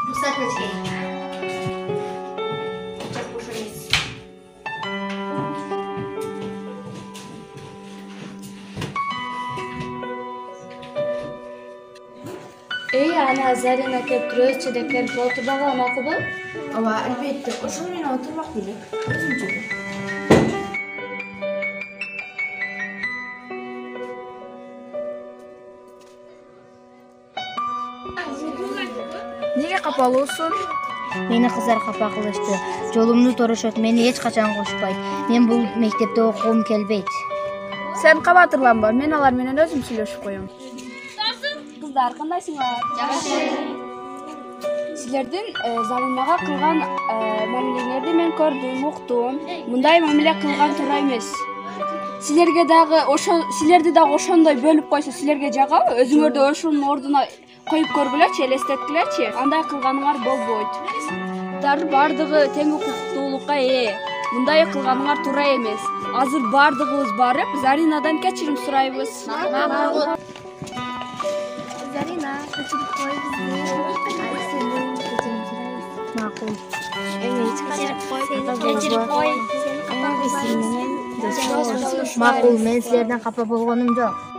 Рюкзак өзге. Ana Zarina kelip duruyor, çedekler otur bakalım akı bol. Ava elbette, oşun meni oturmak gerek. Özümce. Неге капалуусун? Meni kızlar kapa kılıştı. Jolumnu toruşot, meni hiç kaçan koşpayt. Men bu mektepte okuğum kelbeyt. Sen кабатырланба, мен алар менен өзүм сүйлөшүп коем. Kızlar, kandaysыңlar? Силердин Заринага кылган мамилеңерди мен көрдүм, уктум. Мындай мамиле кылган туура эмес. Силерге дагы ошондой бөлүп койсо силерге жагабы? Өзүңөрдү ошонун ордуна коюп көргүлөчү, элестеткилечи. Андай кылганыңар болбойт. Бардыгы тең укуктуулукка ээ. Мындай кылганыңар туура эмес. Азыр бардыгыбыз барып, Заринадан кечирим сурайбыз. Zarina, kaçırıp koy bizi. Makul. Evet, kaçırıp koy. Kaçırıp koy. Makul, men sizlerden kapa bolgonum yok.